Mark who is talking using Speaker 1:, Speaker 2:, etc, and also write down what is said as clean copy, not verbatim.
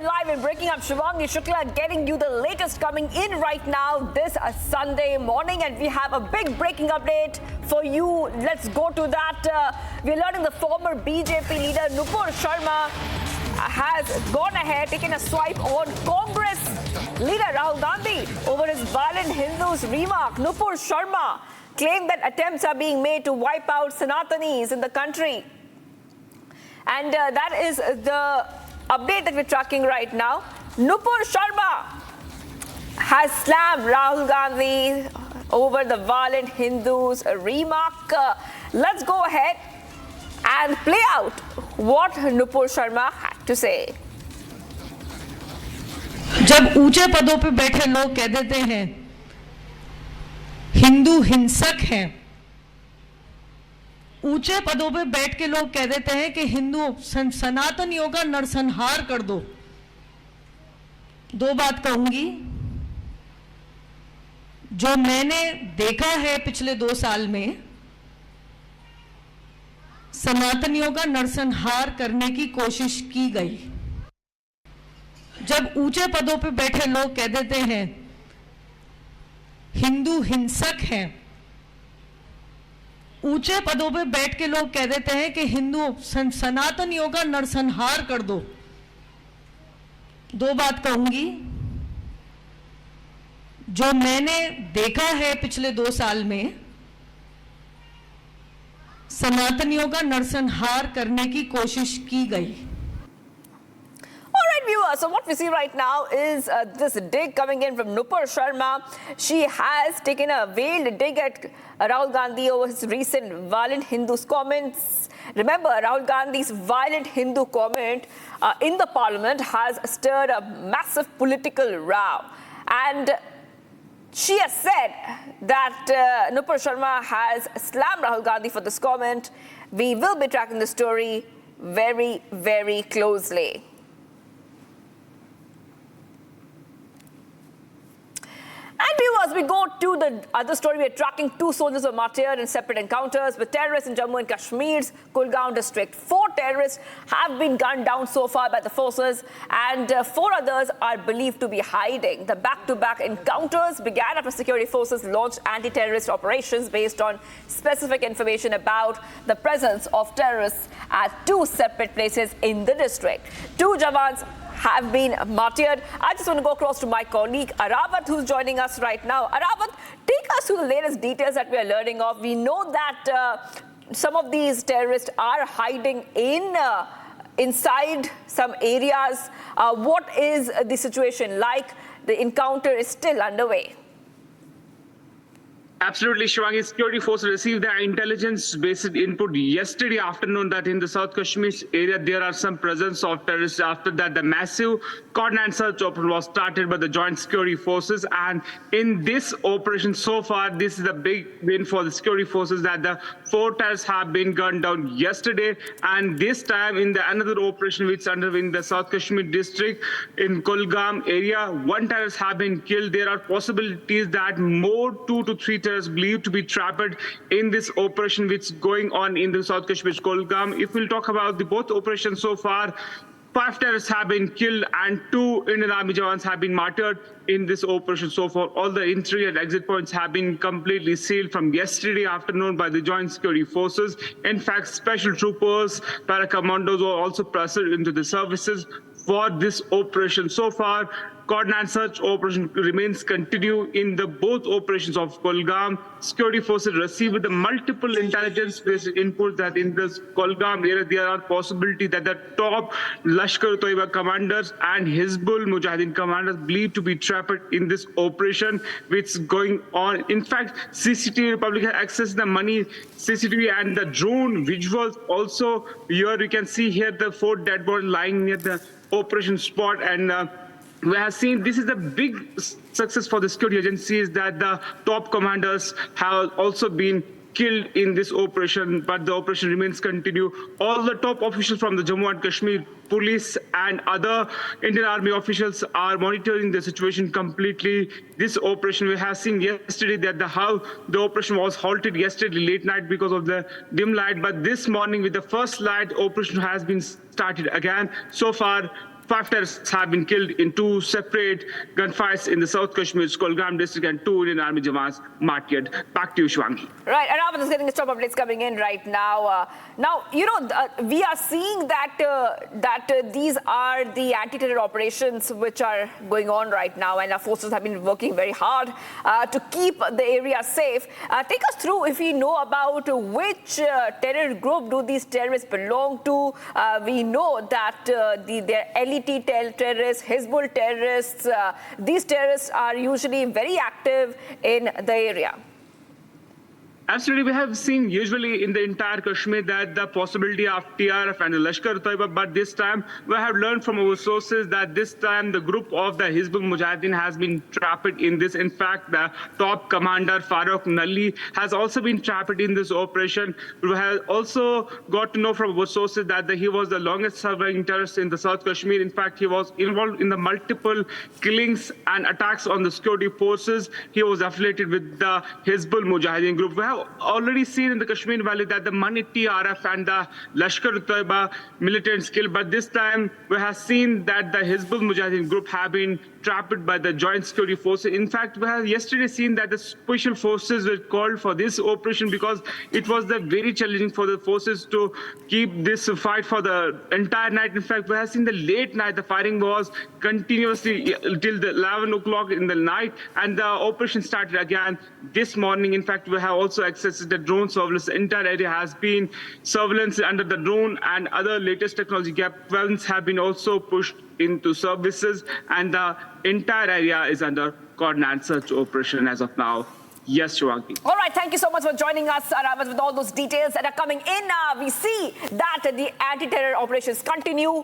Speaker 1: live and breaking up. Shivangi Shukla getting you the latest coming in right now this Sunday morning, and we have a big breaking update for you. Let's go to that. We're learning the former BJP leader Nupur Sharma has gone ahead, taken a swipe on Congress leader Rahul Gandhi over his violent Hindus remark. Nupur Sharma claimed that attempts are being made to wipe out Sanatanis in the country. And that is the update that we're tracking right now. Nupur Sharma has slammed Rahul Gandhi over the violent Hindus remark. Let's go ahead and play out what Nupur Sharma had to say.
Speaker 2: जब ऊंचे पदों पे बैठे लोग कह देते हैं हिंदू हिंसक हैं, ऊंचे पदों पे बैठ के लोग कह देते हैं कि हिंदू सनातनियों का नरसंहार कर दो, दो बात कहूंगी। जो मैंने देखा है पिछले 2 साल में, सनातनियों का नरसंहार करने की कोशिश की गई। जब ऊंचे पदों पे बैठे लोग कह देते हैं हिंदू हिंसक हैं, ऊंचे पदों पे बैठ के लोग कह देते हैं कि हिंदू सनातनियों का नरसंहार कर दो, दो बात कहूंगी। जो मैंने देखा है पिछले 2 साल में, सनातनियों का नरसंहार करने की कोशिश की गई।
Speaker 1: All right, viewers, so what we see right now is this dig coming in from Nupur Sharma. She has taken a veiled dig at Rahul Gandhi over his recent violent Hindus comments. Remember, Rahul Gandhi's violent Hindu comment in the parliament has stirred a massive political row. And she has said that Nupur Sharma has slammed Rahul Gandhi for this comment. We will be tracking the story very, very closely. And viewers, we go to the other story. We are tracking 2 soldiers were martyred in separate encounters with terrorists in Jammu and Kashmir's Kulgaon district. 4 terrorists have been gunned down so far by the forces, and 4 others are believed to be hiding. The back-to-back encounters began after security forces launched anti-terrorist operations based on specific information about the presence of terrorists at 2 separate places in the district. 2 Jawans have been martyred. I just want to go across to my colleague Aravat, who's joining us right now. Aravat, take us through the latest details that we are learning of. We know that some of these terrorists are hiding inside some areas. What is the situation like? The encounter is still underway.
Speaker 3: Absolutely, Shivangi. Security forces received their intelligence-based input yesterday afternoon that in the South Kashmir area there are some presence of terrorists. After that, the massive coordinated search operation was started by the joint security forces. And in this operation so far, this is a big win for the security forces that the 4 terrorists have been gunned down yesterday. And this time in the another operation which is underway in the South Kashmir district in Kulgaon area, 1 terrorist have been killed. There are possibilities that more 2 to 3 terrorists believed to be trapped in this operation which is going on in the South Kashmir Kulgaon. If we'll talk about the both operations so far, 5 terrorists have been killed and 2 Indian Army Jawans have been martyred in this operation so far. All the entry and exit points have been completely sealed from yesterday afternoon by the joint security forces. In fact, special troopers, para-commandos were also present into the services for this operation. So far, coordinated search operation remains continue in the both operations of Kulgaon. Security forces received the multiple intelligence-based inputs that in this Kulgaon area there are possibility that the top Lashkar-e-Toiba commanders and Hizbul Mujahideen commanders believed to be trapped in this operation which is going on. In fact, CCTV public has accessed the money, CCTV and the drone visuals also. Here you can see here the 4 dead bodies lying near the operation spot, and we have seen this is a big success for the security agencies that the top commanders have also been killed in this operation, but the operation remains continue. All the top officials from the Jammu and Kashmir police and other Indian Army officials are monitoring the situation completely. This operation, we have seen yesterday that how the operation was halted yesterday late night because of the dim light, but this morning with the first light, operation has been started again. So far, 5 terrorists have been killed in 2 separate gunfights in the South Kashmir's Kulgam district, and 2 Indian Army jawans martyred. Back to you, Shwangi.
Speaker 1: Right, Aravat is getting top updates coming in right now. We are seeing that these are the anti-terror operations which are going on right now, and our forces have been working very hard to keep the area safe. Take us through if we know about which terror group do these terrorists belong to. We know that they're LET terrorists, Hizbul terrorists. These terrorists are usually very active in the area.
Speaker 3: Absolutely, we have seen usually in the entire Kashmir that the possibility of TRF and the Lashkar-e-Taiba, but this time we have learned from our sources that this time the group of the Hizbul Mujahideen has been trapped in this. In fact, the top commander Farooq Nalli has also been trapped in this operation. We have also got to know from our sources that he was the longest surviving terrorist in the South Kashmir. In fact, he was involved in the multiple killings and attacks on the security forces. He was affiliated with the Hizbul Mujahideen group. We have already seen in the Kashmir Valley that the Mani TRF and the Lashkar-e-Taiba militants killed, but this time we have seen that the Hizbul Mujahideen group have been trapped by the joint security forces. In fact, we have yesterday seen that the special forces were called for this operation because it was very challenging for the forces to keep this fight for the entire night. In fact, we have seen the late night, the firing was continuously till the 11 o'clock in the night, and the operation started again this morning. In fact, we have also accessed the drone surveillance. The entire area has been surveillance under the drone, and other latest technology weapons have been also pushed into services, and the entire area is under coordinated search operation as of now. Yes, Shwangi.
Speaker 1: All right, thank you so much for joining us, Aravat, with all those details that are coming in. We see that the anti-terror operations continue.